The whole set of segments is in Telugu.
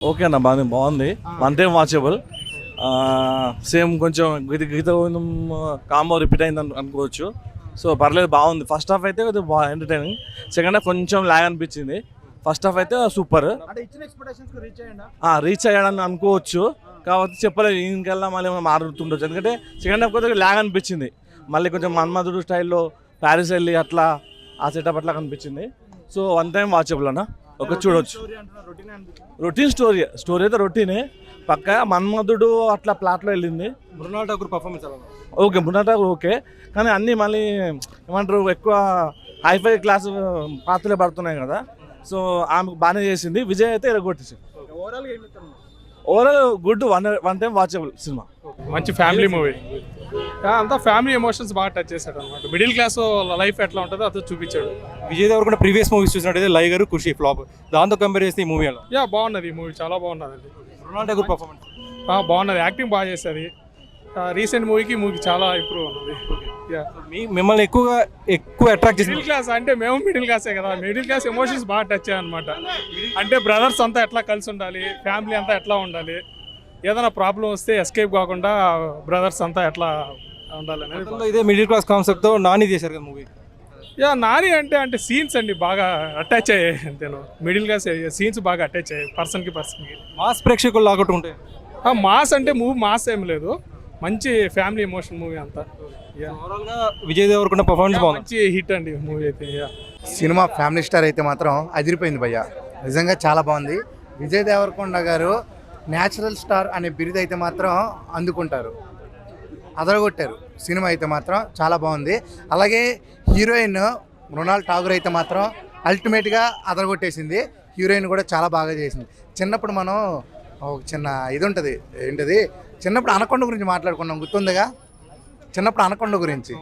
ఓకే అన్న బాగుంది. One time watchable. సేమ్ కొంచెం గీత గోవిందం కాంబో రిపీట్ అయింది అనుకోవచ్చు. సో పర్లేదు, బాగుంది. ఫస్ట్ హాఫ్ అయితే బాగా ఎంటర్టైనింగ్, సెకండ్ హాఫ్ కొంచెం ల్యాగ్ అనిపించింది. ఫస్ట్ హాఫ్ అయితే సూపర్, రీచ్ అయ్యాడని అనుకోవచ్చు. కాబట్టి చెప్పలేదు, ఇంకెల్లా మళ్ళీ మారుతుండొచ్చు. ఎందుకంటే సెకండ్ హాఫ్ కొద్దిగా ల్యాగ్ అనిపించింది. మళ్ళీ కొంచెం మన్మధుడు స్టైల్లో ప్యారిస్ వెళ్ళి అట్లా ఆ సెటప్ అట్లా కనిపించింది. సో వన్ టైం వాచబుల్ అన్న, ఒక చూడొచ్చు. రొటీన్ స్టోరీ అయితే రొటీనే పక్క. మన్మధుడు అట్లా ప్లాట్లో వెళ్ళింది. Mrunal Thakur performance okay, Mrunal Thakur okay, కానీ అన్నీ మళ్ళీ ఏమంటారు ఎక్కువ హైఫై క్లాస్ పాత్రలే పడుతున్నాయి కదా. సో ఆమెకు బాగానే చేసింది. విజయ్ అయితే ఎరగొట్టేసింది. Overall good, one time watchable సినిమా. మంచి ఫ్యామిలీ మూవీ. అంతా ఫ్యామిలీ ఎమోషన్స్ బాగా టచ్ చేశాడు అనమాట. మిడిల్ క్లాస్ లైఫ్ ఎట్లా ఉంటుందో అదే చూపించాడు. విజయ్ దేవరకొండ ప్రీవియస్ మూవీస్ చూసినట్టయితే లైగర్, ఖుషి ఫ్లాప్, దాంతో కంపేర్ చేస్తే ఈ మూవీ ఎలా? బాగున్నది ఈ మూవీ, చాలా బాగున్నది. మృణాల్ ఠాకూర్ పర్ఫార్మెన్స్ బాగున్నది, యాక్టింగ్ బాగా చేస్తుంది. రీసెంట్ మూవీకి చాలా ఇంప్రూవ్ ఉన్నది. మిమ్మల్ని ఎక్కువ అట్రాక్ట్ చేసింది మిడిల్ క్లాస్ అంటే మేము మిడిల్ క్లాసే కదా. మిడిల్ క్లాస్ ఎమోషన్స్ బాగా టచ్ అయ్యాయన్నమాట. అంటే బ్రదర్స్ అంతా ఎట్లా కలిసి ఉండాలి, ఫ్యామిలీ అంతా ఎట్లా ఉండాలి, ఏదైనా ప్రాబ్లం వస్తే ఎస్కేప్ కాకుండా బ్రదర్స్ అంతా ఎట్లా ఉండాలి అనేది. ఇదే మిడిల్ క్లాస్ కాన్సెప్ట్ తో నాని చేశారు కదా మూవీ. నాని అంటే సీన్స్ అండి బాగా అటాచ్ అయ్యాయి. అంతేను, మిడిల్ క్లాస్ సీన్స్ బాగా అటాచ్ అయ్యాయి పర్సన్కి. మాస్ ప్రేక్షకులు లాగొట్టు ఉంటాయి. మాస్ అంటే మూవీ మాస్ ఏం లేదు, మంచి ఫ్యామిలీ ఎమోషన్ మూవీ అంతా. ఓవరాల్గా విజయ్ దేవరకొండ పర్ఫార్మెన్స్ బాగుంది, మంచి హిట్ అండి మూవీ అయితే. సినిమా ఫ్యామిలీ స్టార్ అయితే మాత్రం అదిరిపోయింది భయ్య, నిజంగా చాలా బాగుంది. విజయ్ దేవరకొండ గారు న్యాచురల్ స్టార్ అనే బిరుదు అయితే మాత్రం అందుకుంటారు, అదరగొట్టారు. సినిమా అయితే మాత్రం చాలా బాగుంది. అలాగే హీరోయిన్ మృణాల్ ఠాకూర్ అయితే మాత్రం అల్టిమేట్గా అదరగొట్టేసింది. హీరోయిన్ కూడా చాలా బాగా చేసింది. చిన్నప్పుడు మనం ఒక చిన్న ఇది ఉంటుంది, ఏంటది, చిన్నప్పుడు అనకొండ గురించి మాట్లాడుకున్నాం, గుర్తుందిగా, చిన్నప్పుడు అనకొండ గురించి.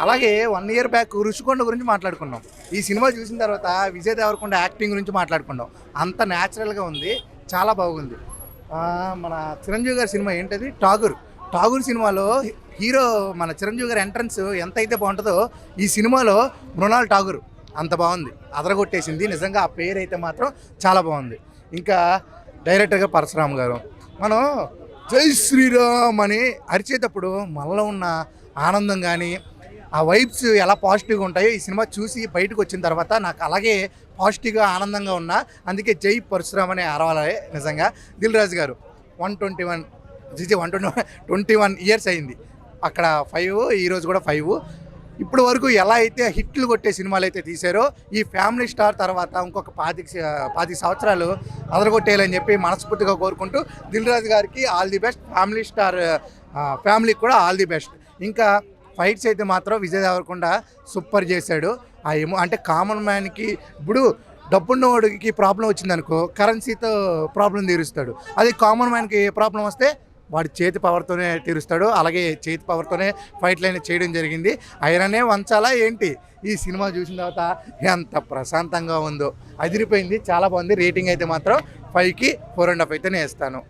అలాగే 1 year బ్యాక్ రుషికొండ గురించి మాట్లాడుకున్నాం. ఈ సినిమా చూసిన తర్వాత విజయ్ దేవరకొండ యాక్టింగ్ గురించి మాట్లాడుకున్నాం. అంత న్యాచురల్గా ఉంది, చాలా బాగుంది. మన చిరంజీవి గారి సినిమా ఏంటది, ఠాగూర్ సినిమాలో హీరో మన చిరంజీవి గారి ఎంట్రన్స్ ఎంత అయితే బాగుంటుందో ఈ సినిమాలో మృణాల్ ఠాకూర్ అంత బాగుంది, అదరగొట్టేసింది. నిజంగా ఆ పేరు అయితే మాత్రం చాలా బాగుంది. ఇంకా డైరెక్టర్గా పరశురామ్ గారు, మనం జై శ్రీరామ్ అని అరిచేటప్పుడు మనలో ఉన్న ఆనందం కానీ ఆ వైబ్స్ ఎలా పాజిటివ్గా ఉంటాయో ఈ సినిమా చూసి బయటకు వచ్చిన తర్వాత నాకు అలాగే పాజిటివ్గా ఆనందంగా ఉన్నా. అందుకే జై పరశురామ్ అనే అరవాలి. నిజంగా దిల్ రాజు గారు 121 years అయింది, అక్కడ 5, ఈరోజు కూడా 5. ఇప్పటి వరకు ఎలా అయితే హిట్లు కొట్టే సినిమాలు అయితే తీశారో ఈ ఫ్యామిలీ స్టార్ తర్వాత ఇంకొక 25 సంవత్సరాలు అదరగొట్టేయాలని చెప్పి మనస్ఫూర్తిగా కోరుకుంటూ దిల్ రాజు గారికి all the best. Family star ఫ్యామిలీకి కూడా ఆల్ ది బెస్ట్. ఇంకా ఫైట్స్ అయితే మాత్రం విజయ్ దేవరకొండ సూపర్ చేశాడు. అంటే కామన్ మ్యాన్కి ఇప్పుడు డబ్బున్నవాడికి ప్రాబ్లం వచ్చిందనుకో కరెన్సీతో ప్రాబ్లం తీరుస్తాడు. అదే కామన్ మ్యాన్కి ఏ ప్రాబ్లం వస్తే వాడి చేతి పవర్తోనే తీరుస్తాడు. అలాగే చేతి పవర్తోనే ఫైట్లైనా చేయడం జరిగింది. ఐరనే వంచాలా ఏంటి, ఈ సినిమా చూసిన తర్వాత ఎంత ప్రశాంతంగా ఉందో, అదిరిపోయింది, చాలా బాగుంది. రేటింగ్ అయితే మాత్రం 5కి 4.5 అయితేనే ఇస్తాను.